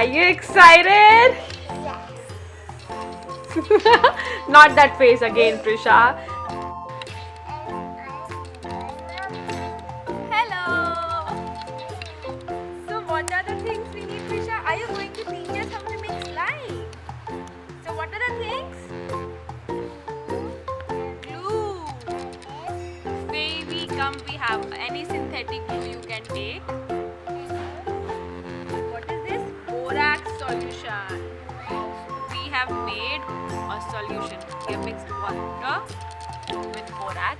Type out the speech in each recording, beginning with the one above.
Are you excited? Yes. Not that face again, Prisha. Hello. So what are the things we need, Prisha? Are you going to teach us how to make slime? So what are the things? Glue. Baby, come, we have any synthetic glue you can take. What is this? Borax solution. We have made a solution. We have mixed water with borax.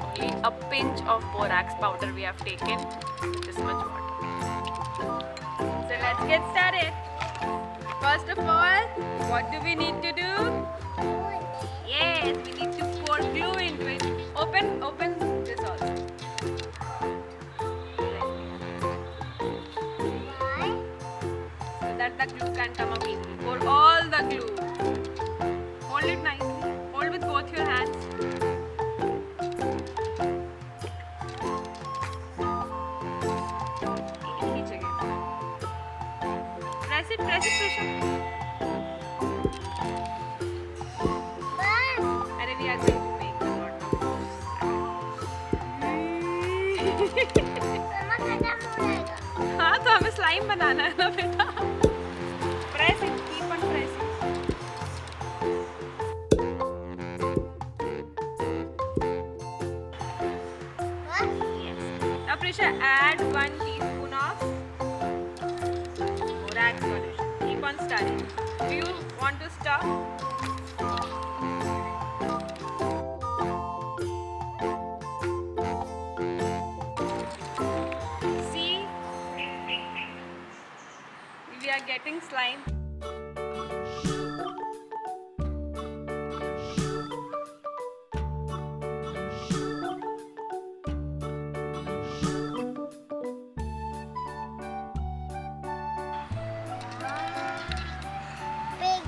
Only a pinch of borax powder we have taken. This much water. So let's get started. First of all, what do we need to do? Yes, we need to pour glue into it. Open this also. So that the glue can come up easily. Pour all the glue. Hold it nicely. Hold with both your hands. Each again. Press it, Prisha. अरे we are going to make a lot of हाँ तो हमें slime बनाना है ना बेटा. Press it, keep on pressing. Yes. Now Prisha, add 1 teaspoon of borax solution. Keep on stirring. Do you want to stir? See, we are getting slime.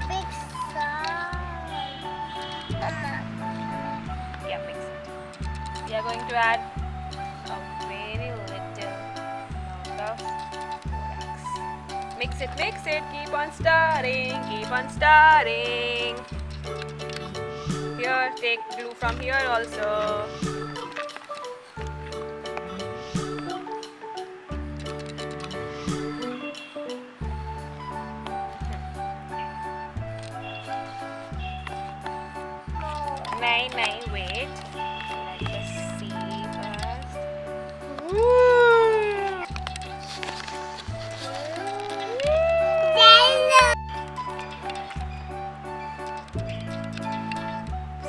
Big slime. Yeah, mix it. We are going to add a very little amount of borax. Mix it, keep on stirring, Here, take glue from here also. Nahi, wait. Let us see first.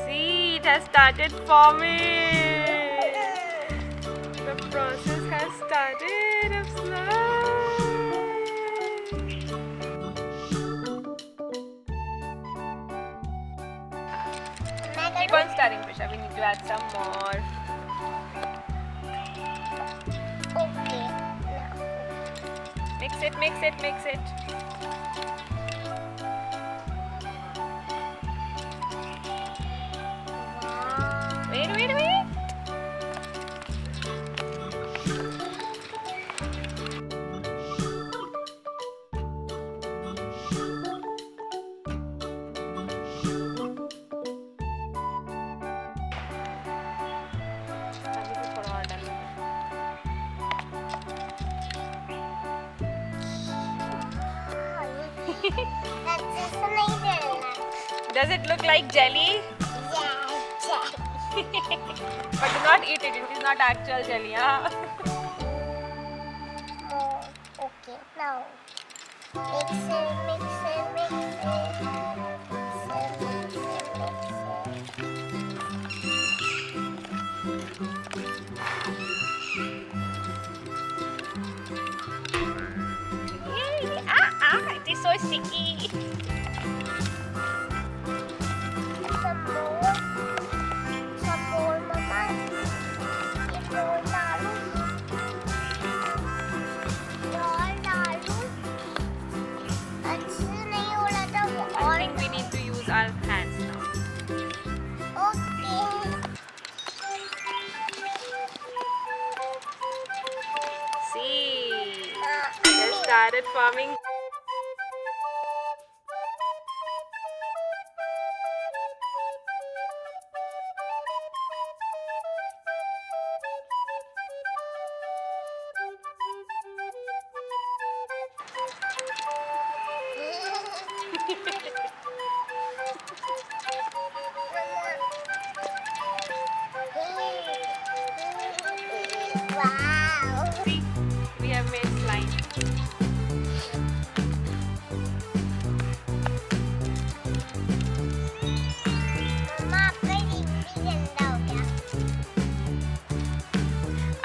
See, it has started forming. The process has started of slime. Keep on stirring, Prisha. We need to add some more. Okay. Mix it. Wait. अभी तो थोड़ा और डालना है. Does it look like jelly? But do not eat it. It is not actual jelly, huh? Okay, now mix It is so sticky. Some more, Mama. I think we need to use our hands now. Okay. See, it has started forming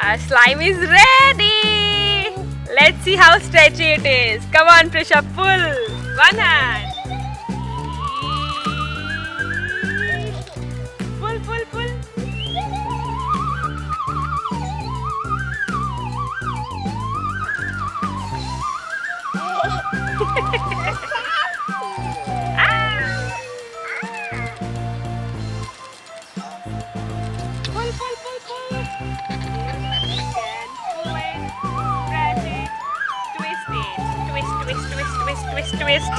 Our slime is ready. Let's see how stretchy it is. Come on, Prisha, pull. One hand. Pull, pull, pull. Pull, pull, pull, pull. Again, pull it, press it, twist it. Twist, twist, twist, twist, twist, twist.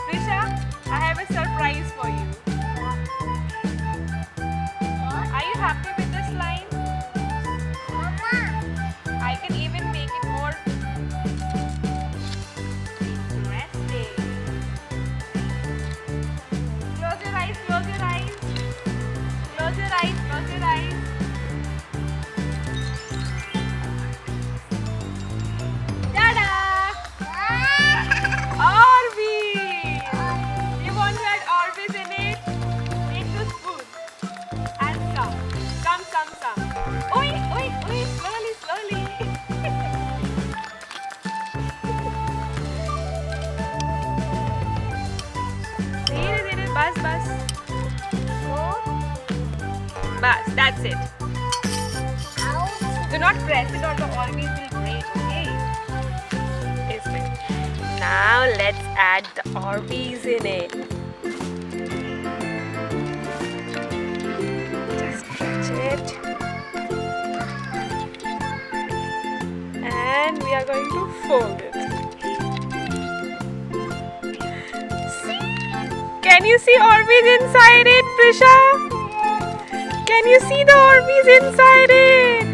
Prisha, I have a surprise for you. Are you happy with the slime? I can even make it more interesting. Close your eyes, close your eyes. Close your eyes, close your eyes. Ta-da! Orbeez! You want to add Orbeez in it? Take the spoon and some. Some. Oi, oi, oi, slowly, slowly. Dheere, bas. Bas, that's it. Do not press it or the Orbeez will break, okay? Isn't. Now let's add the Orbeez in it. Just stretch it. And we are going to fold it. See? Can you see Orbeez inside it, Prisha? Can you see the Orbeez inside it?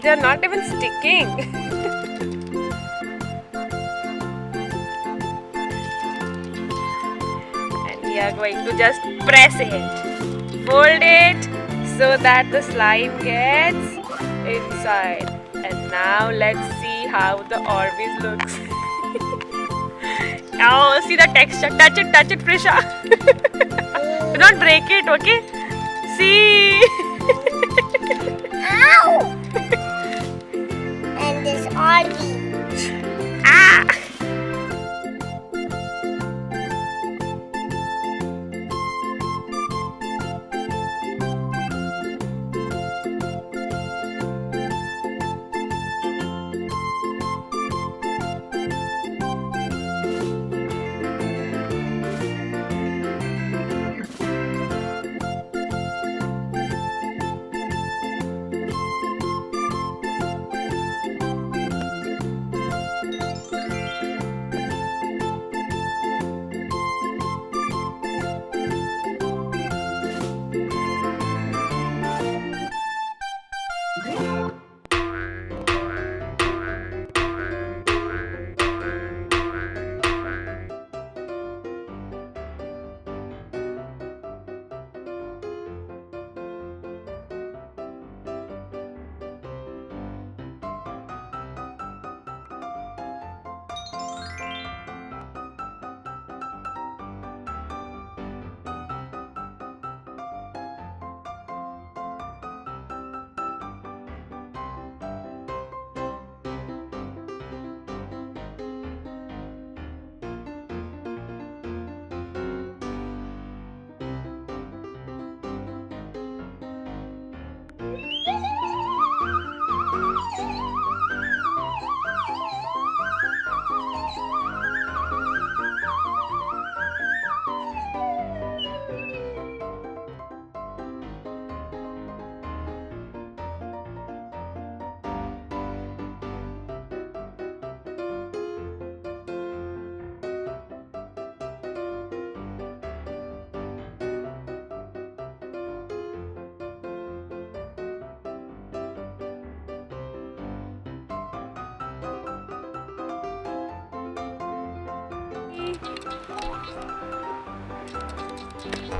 They are not even sticking. And we are going to just press it. Fold it so that the slime gets inside. And now let's see how the Orbeez looks. Oh, see the texture. Touch it, Prisha. Do not break it, okay? See? Ow! And this Orbeez. Ah!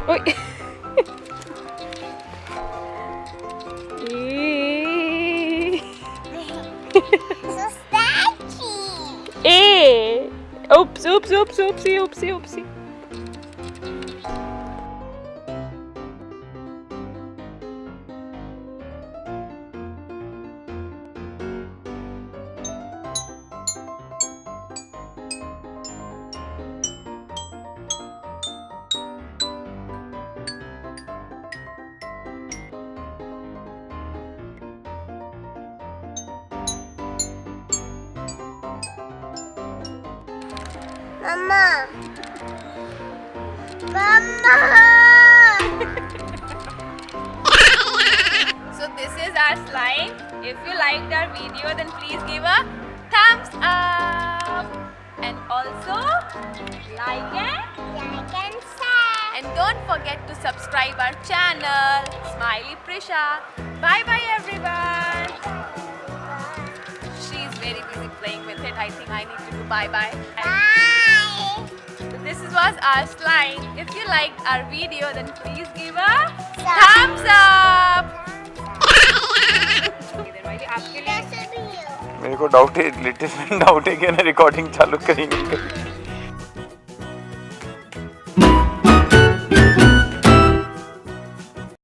Oi. oopsie, oopsie, oopsie. Mama. Mama. So this is our slime. If you liked our video, then please give a thumbs up. And also like Like and share. and don't forget to subscribe our channel. Smiley Prisha. Bye bye everyone. She's very busy playing with it. I think I need to do bye bye. Bye. This was our slime. If you liked our video, then please give a Thumbs thumbs up. आपके लिए This will be you. मेरे को doubt है, little doubt है कि ना recording चालू करेंगे।